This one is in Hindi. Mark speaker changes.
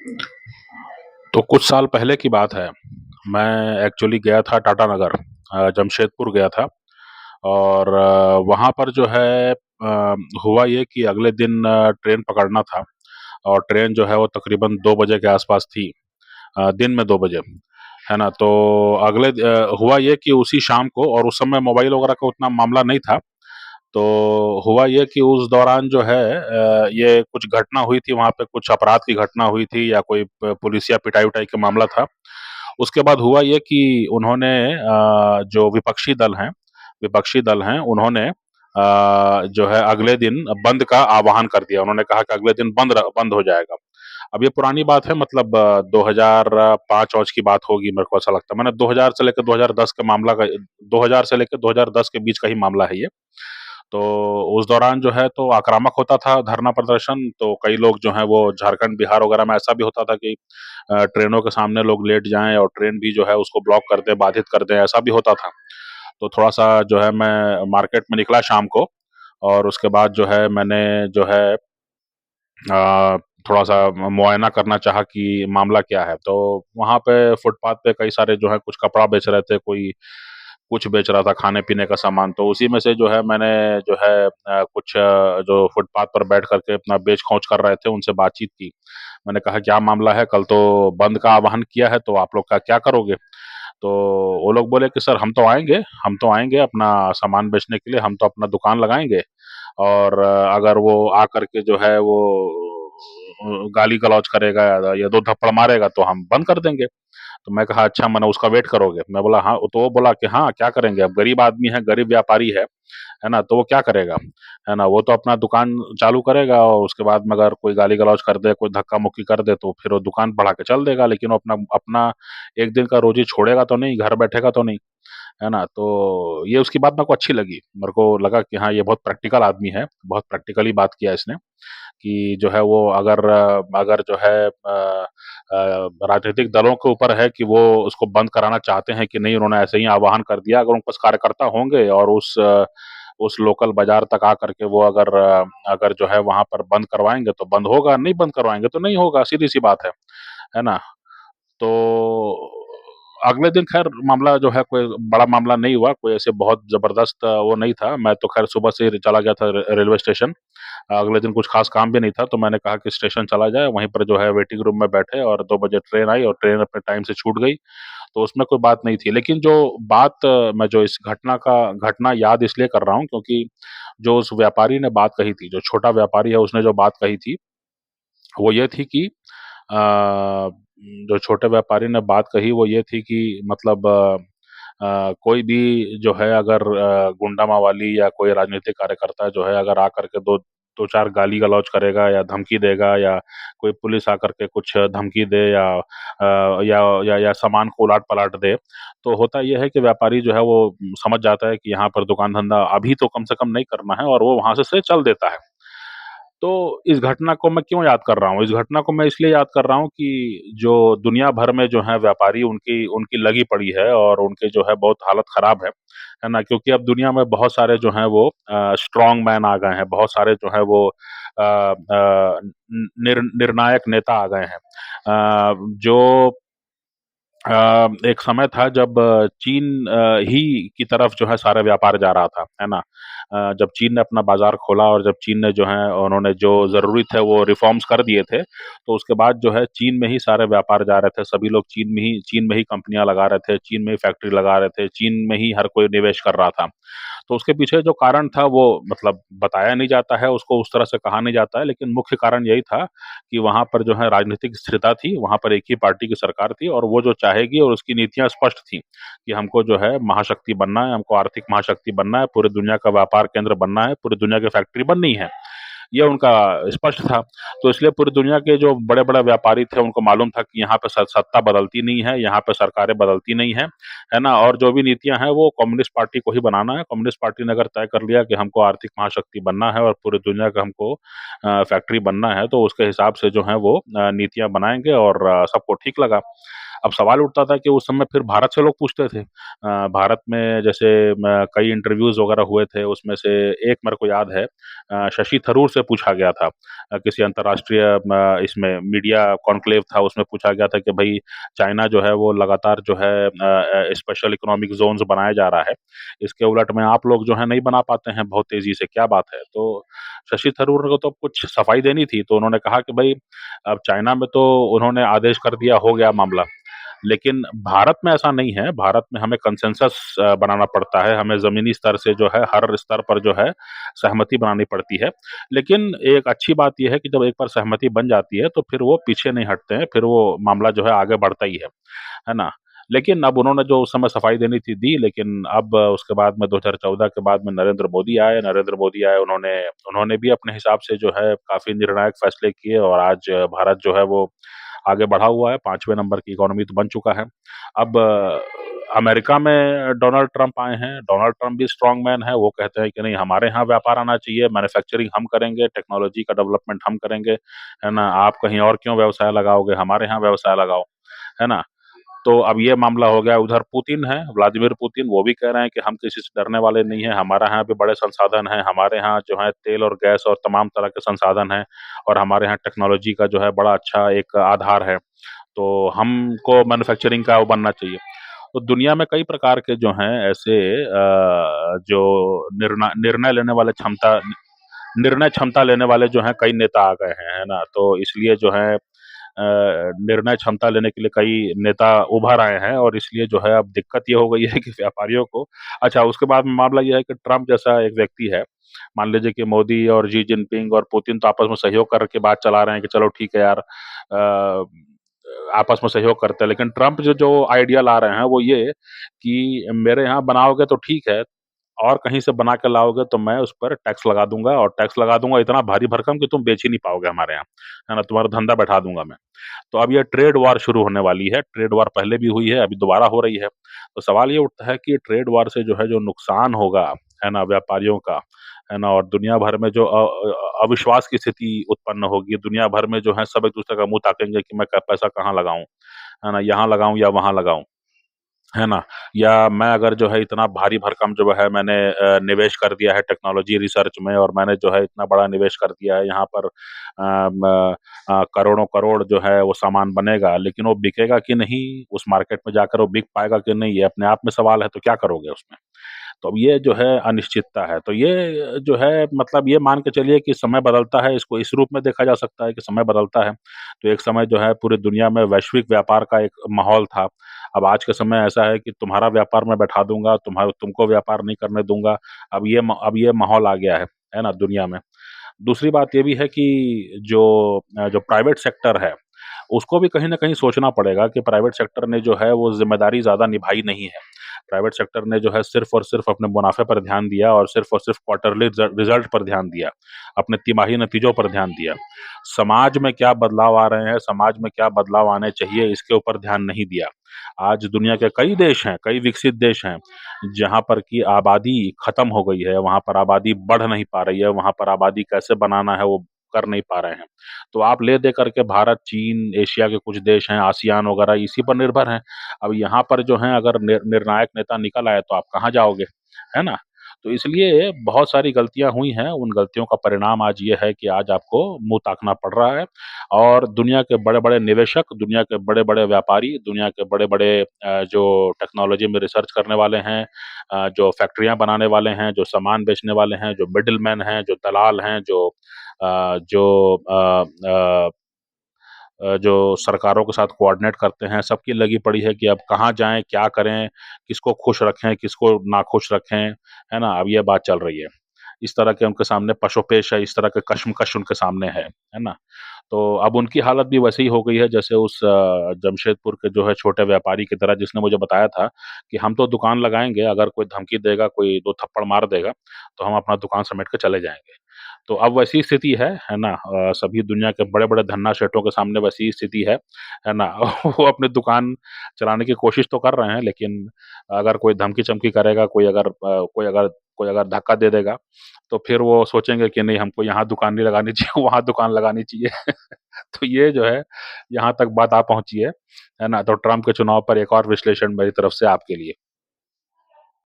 Speaker 1: तो कुछ साल पहले की बात है। मैं एक्चुअली गया था टाटा नगर, जमशेदपुर गया था। और वहाँ पर जो है हुआ ये कि अगले दिन ट्रेन पकड़ना था। और ट्रेन जो है वो तकरीबन 2 बजे के आसपास थी, दिन में 2 बजे, है ना? तो हुआ ये कि उसी शाम को, और उस समय मोबाइल वगैरह का उतना मामला नहीं था। तो हुआ ये कि उस दौरान जो है ये कुछ घटना हुई थी वहाँ पे, कुछ अपराध की घटना हुई थी या कोई पुलिस या पिटाई-उटाई का मामला था। उसके बाद हुआ ये कि उन्होंने जो विपक्षी दल हैं, उन्होंने जो है अगले दिन बंद का आह्वान कर दिया। उन्होंने कहा कि अगले दिन बंद हो जाएगा। अब ये पुरानी बात है, मतलब 2005-औज की बात होगी, मेरे को ऐसा लगता है। मैंने 2000 से लेकर 2010 के मामला का 2000 से लेकर 2010 के बीच का ही मामला है ये। तो उस दौरान जो है तो आक्रामक होता था धरना प्रदर्शन, तो कई लोग जो हैं वो झारखंड, बिहार वगैरह में ऐसा भी होता था कि ट्रेनों के सामने लोग लेट जाएँ और ट्रेन भी जो है उसको ब्लॉक कर दें, बाधित कर दें, ऐसा भी होता था। तो थोड़ा-सा जो है मैं मार्केट में निकला शाम को, और उसके बाद जो है मैंने जो है थोड़ा-सा मुआयना करना चाहा कि मामला क्या है। तो वहाँ पे फुटपाथ पे कई सारे जो है कुछ कपड़ा बेच रहे थे, कोई कुछ बेच रहा था खाने-पीने का सामान। तो उसी में से जो है मैंने जो है कुछ जो फुटपाथ पर बैठ कर के अपना बेच-खौच कर रहे थे, उनसे बातचीत की। मैंने कहा, क्या मामला है? कल तो बंद का आह्वान किया है, तो आप लोग का क्या करोगे? तो वो लोग बोले कि सर हम तो आएँगे अपना सामान बेचने के लिए, हम तो अपना दुकान लगाएँगे। और अगर वो आकर के जो है वो गाली-गलौज करेगा या 2 थप्पड़ मारेगा तो हम बंद कर देंगे। तो मैं कहा, अच्छा माने उसका वेट करोगे? मैं बोला हाँ, तो वो बोला कि हाँ, क्या करेंगे, अब गरीब आदमी है, गरीब व्यापारी है ना? तो वो क्या करेगा? है ना? वो तो अपना दुकान चालू करेगा और उसके बाद में अगर कोई गाली-गलौज कर दे, कोई धक्का-मुक्की कर दे तो फिर वो दुकान बढ़ा के चल देगा, लेकिन वो अपना अपना 1 दिन का रोज़ी छोड़ेगा तो नहीं, घर बैठेगा तो नहीं। है ना? तो ये उसकी बात मेरे को अच्छी लगी। मेरे को लगा कि हाँ, ये बहुत प्रैक्टिकल आदमी है, बहुत प्रैक्टिकली बात किया इसने कि जो है वो अगर जो है राजनीतिक दलों के ऊपर है कि वो उसको बंद कराना चाहते हैं कि नहीं, उन्होंने ऐसे ही आह्वान कर दिया। अगर उनके पास कार्यकर्ता होंगे और उस लोकल बाज़ार तक आकर के वो अगर जो है वहाँ पर बंद करवाएँगे तो बंद होगा, नहीं बंद करवाएँगे तो नहीं होगा, सीधी-सी बात है ना? तो अगले दिन ख़ैर मामला जो है कोई बड़ा मामला नहीं हुआ, कोई ऐसे बहुत ज़बरदस्त वो नहीं था। मैं तो ख़ैर सुबह से ही चला गया था रेलवे स्टेशन। अगले दिन कुछ ख़ास काम भी नहीं था, तो मैंने कहा कि स्टेशन चला जाए, वहीं पर जो है वेटिंग रूम में बैठे, और 2 बजे ट्रेन आई और ट्रेन अपने टाइम से छूट गई, तो उसमें कोई बात नहीं थी। लेकिन जो मैं जो इस घटना याद इसलिए कर रहा हूँ क्योंकि जो उस व्यापारी ने बात कही थी, जो छोटा व्यापारी है उसने जो बात कही थी, वो ये थी कि जो छोटे व्यापारी ने बात कही वो ये थी कि मतलब कोई भी जो है अगर गुंडा मवाली या कोई राजनीतिक कार्यकर्ता जो है अगर आकर के 2-4 गाली-गलौज करेगा या धमकी देगा, या कोई पुलिस आकर के कुछ धमकी दे या सामान को उलाट-पलाट दे, तो होता ये है कि व्यापारी जो है वो समझ जाता है कि यहाँ पर दुकान-धंधा अभी तो कम से कम नहीं करना है, और वो वहाँ से चल देता है। तो इस घटना को मैं क्यों याद कर रहा हूँ? इस घटना को मैं इसलिए याद कर रहा हूँ कि जो दुनिया भर में जो है व्यापारी उनकी उनकी लगी पड़ी है, और उनके जो है बहुत हालत खराब है ना? क्योंकि अब दुनिया में बहुत सारे जो हैं वो स्ट्रॉन्ग मैन आ गए हैं, बहुत सारे जो हैं वो निर्णायक नेता आ गए हैं। जो एक समय था जब चीन ही की तरफ जो है सारा व्यापार जा रहा था, है ना? जब चीन ने अपना बाज़ार खोला और जब चीन ने जो है उन्होंने जो ज़रूरी थे वो रिफ़ॉर्म्स कर दिए थे, तो उसके बाद जो है चीन में ही सारे व्यापार जा रहे थे। सभी लोग चीन में ही कंपनियाँ लगा रहे थे, चीन में ही फैक्ट्री लगा रहे थे, चीन में ही हर कोई निवेश कर रहा था। तो उसके पीछे जो कारण था वो मतलब बताया नहीं जाता है, उसको उस तरह से कहा नहीं जाता है, लेकिन मुख्य कारण यही था कि वहाँ पर जो है राजनीतिक स्थिरता थी, वहाँ पर एक ही पार्टी की सरकार थी और वो जो चाहेगी, और उसकी नीतियाँ स्पष्ट थी कि हमको जो है महाशक्ति बनना है, हमको आर्थिक महाशक्ति बनना है, पूरी दुनिया का व्यापार केंद्र बनना है, पूरी दुनिया की फैक्ट्री बननी है। ये उनका स्पष्ट था। तो इसलिए पूरी दुनिया के जो बड़े-बड़े व्यापारी थे उनको मालूम था कि यहाँ पे सत्ता बदलती नहीं है, यहाँ पे सरकारें बदलती नहीं हैं, है ना? और जो भी नीतियाँ हैं वो कम्युनिस्ट पार्टी को ही बनाना है। कम्युनिस्ट पार्टी ने अगर तय कर लिया कि हमको आर्थिक महाशक्ति बनना है और पूरी दुनिया का हमको फैक्ट्री बनना है, तो उसके हिसाब से जो है वो नीतियाँ बनाएँगे, और सबको ठीक लगा। अब सवाल उठता था कि उस समय फिर भारत से लोग पूछते थे। भारत में जैसे कई इंटरव्यूज़ वगैरह हुए थे, उसमें से एक मेरे को याद है, शशि थरूर से पूछा गया था, किसी अंतर्राष्ट्रीय इसमें मीडिया कॉन्क्लेव था, उसमें पूछा गया था कि भई चाइना जो है वो लगातार जो है स्पेशल इकोनॉमिक ज़ोन्स बनाया जा रहा है। इसके उलट में आप लोग जो है नहीं बना पाते हैं बहुत तेज़ी से, क्या बात है? तो शशि थरूर को तो कुछ सफाई देनी थी, तो उन्होंने कहा कि भई अब चाइना में तो उन्होंने आदेश कर दिया, हो गया मामला। लेकिन भारत में ऐसा नहीं है, भारत में हमें कंसेंसस बनाना पड़ता है, हमें ज़मीनी स्तर से जो है हर स्तर पर जो है सहमति बनानी पड़ती है। लेकिन एक अच्छी बात ये है कि जब एक बार सहमति बन जाती है, तो फिर वो पीछे नहीं हटते हैं, फिर वो मामला जो है आगे बढ़ता ही है ना? लेकिन अब उन्होंने जो उस समय सफाई देनी थी दी, लेकिन अब उसके बाद में 2014 के बाद में नरेंद्र मोदी आए, उन्होंने उन्होंने भी अपने हिसाब से जो है काफ़ी निर्णायक फैसले किए और आज भारत जो है वो आगे बढ़ा हुआ है, 5वें नंबर की इकोनॉमी तो बन चुका है। अब अमेरिका में डोनाल्ड ट्रंप आए हैं, डोनाल्ड ट्रंप भी स्ट्रॉन्ग मैन है, वो कहते हैं कि नहीं हमारे यहाँ व्यापार आना चाहिए, मैन्युफैक्चरिंग हम करेंगे, टेक्नोलॉजी का डेवलपमेंट हम करेंगे, है ना? आप कहीं और क्यों व्यवसाय लगाओगे, हमारे यहाँ व्यवसाय लगाओ, है ना? तो अब ये मामला हो गया, उधर पुतिन है, व्लादिमीर पुतिन, वो भी कह रहे हैं कि हम किसी से डरने वाले नहीं हैं, हमारे यहाँ भी बड़े संसाधन हैं, हमारे यहाँ जो है तेल और गैस और तमाम तरह के संसाधन हैं और हमारे यहाँ टेक्नोलॉजी का जो है बड़ा अच्छा एक आधार है, तो हमको मैन्युफैक्चरिंग का वो बनना चाहिए। तो दुनिया में कई प्रकार के जो हैं ऐसे जो निर्णय लेने वाले क्षमता निर्णय क्षमता लेने वाले जो हैं कई नेता आ गए हैं, है ना? तो इसलिए जो है निर्णय क्षमता लेने के लिए कई नेता उभर आए हैं और इसलिए जो है अब दिक्कत ये हो गई है कि व्यापारियों को अच्छा उसके बाद में मामला ये है कि ट्रम्प जैसा एक व्यक्ति है, मान लीजिए कि मोदी और शी जिनपिंग और पुतिन तो आपस में सहयोग करके बात चला रहे हैं कि चलो ठीक है यार आपस में सहयोग करते हैं, लेकिन ट्रम्प जो आइडिया ला रहे हैं वो ये कि मेरे यहाँ बनाओगे तो ठीक है और कहीं से बना के लाओगे तो मैं उस पर टैक्स लगा दूँगा और टैक्स लगा दूँगा इतना भारी भरकम कि तुम बेच ही नहीं पाओगे हमारे यहाँ, है ना? तुम्हारा धंधा बैठा दूँगा मैं। तो अब ये ट्रेड वॉर शुरू होने वाली है, ट्रेड वॉर पहले भी हुई है, अभी दोबारा हो रही है। तो सवाल ये उठता है कि ट्रेड वॉर से जो है जो नुकसान होगा, है ना, व्यापारियों का, है ना? और दुनिया भर में जो अविश्वास की स्थिति उत्पन्न होगी, दुनिया भर में जो है सब एक-दूसरे का मुँह ताकेंगे कि मैं क पैसा कहाँ लगाऊँ, है ना? यहाँ लगाऊँ या वहाँ लगाऊँ। है ना? या मैं अगर जो है इतना भारी भरकम जो है मैंने निवेश कर दिया है टेक्नोलॉजी रिसर्च में और मैंने जो है इतना बड़ा निवेश कर दिया है यहाँ पर करोड़ों करोड़ जो है वो सामान बनेगा, लेकिन वो बिकेगा कि नहीं, उस मार्केट में जाकर वो बिक पाएगा कि नहीं, ये अपने आप में सवाल है, तो क्या करोगे उसमें? तो अब ये जो है अनिश्चितता है, तो ये जो है मतलब ये मान के चलिए कि समय बदलता है, इसको इस रूप में देखा जा सकता है कि समय बदलता है। तो एक समय जो है पूरी दुनिया में वैश्विक व्यापार का एक माहौल था। अब आज के समय ऐसा है कि तुम्हारा व्यापार मैं बैठा दूँगा, तुमको व्यापार नहीं करने दूँगा। अब ये माहौल आ गया है ना दुनिया में। दूसरी बात ये भी है कि जो प्राइवेट सेक्टर है, उसको भी कहीं न कहीं सोचना पड़ेगा कि प्राइवेट सेक्टर ने जो है वो ज़िम्मेदारी ज़्यादा निभाई नहीं है। प्राइवेट सेक्टर ने जो है सिर्फ़ और सिर्फ़ अपने मुनाफ़े पर ध्यान दिया और सिर्फ़ और सिर्फ़ क्वार्टरली रिज़ल्ट पर ध्यान दिया, अपने तिमाही नतीजों पर ध्यान दिया। समाज में क्या बदलाव आ रहे हैं, समाज में क्या बदलाव आने चाहिए, इसके ऊपर ध्यान नहीं दिया। आज दुनिया के कई देश हैं, कई विकसित देश हैं, जहाँ पर की आबादी खत्म हो गई है, वहाँ पर आबादी बढ़ नहीं पा रही है, वहाँ पर आबादी कैसे बनाना है वो कर नहीं पा रहे हैं। तो आप ले दे करके भारत, चीन, एशिया के कुछ देश हैं, आसियान वगैरह इसी पर निर्भर हैं। अब यहाँ पर जो है अगर निर्णायक नेता निकल आए तो आप कहाँ जाओगे, है ना? तो इसलिए बहुत सारी गलतियाँ हुई हैं, उन गलतियों का परिणाम आज ये है कि आज आपको मुँह ताकना पड़ रहा है और दुनिया के बड़े-बड़े निवेशक, दुनिया के बड़े-बड़े व्यापारी, दुनिया के बड़े-बड़े जो टेक्नोलॉजी में रिसर्च करने वाले हैं, जो फैक्ट्रियाँ बनाने वाले हैं, जो सामान बेचने वाले हैं, जो मिडलमैन हैं, जो दलाल हैं, जो जो सरकारों के साथ कोऑर्डिनेट करते हैं, सबकी लगी पड़ी है कि अब कहाँ जाएँ, क्या करें, किसको खुश रखें, किसको नाखुश रखें, है ना? अब ये बात चल रही है। इस तरह के उनके सामने पशोपेश है, इस तरह के कश्मकश उनके सामने है ना? तो अब उनकी हालत भी वैसे ही हो गई है जैसे उस जमशेदपुर के जो है छोटे व्यापारी की तरह जिसने मुझे बताया था कि हम तो दुकान लगाएँगे, अगर कोई धमकी देगा, कोई 2 थप्पड़ मार देगा, तो हम अपना दुकान समेट के चले जाएँगे। तो अब वैसी स्थिति है ना? सभी दुनिया के बड़े-बड़े धन्ना सेठों के सामने वैसी ही स्थिति है ना? वो अपनी दुकान चलाने की कोशिश तो कर रहे हैं, लेकिन अगर कोई धमकी-चमकी करेगा, कोई अगर धक्का दे देगा, तो फिर वो सोचेंगे कि नहीं हमको यहाँ दुकान नहीं लगानी चाहिए, वहाँ दुकान लगानी चाहिए। तो ये जो है, यहाँ तक बात आ पहुँची है ना? तो ट्रम्प के चुनाव पर एक और विश्लेषण मेरी तरफ से आपके लिए।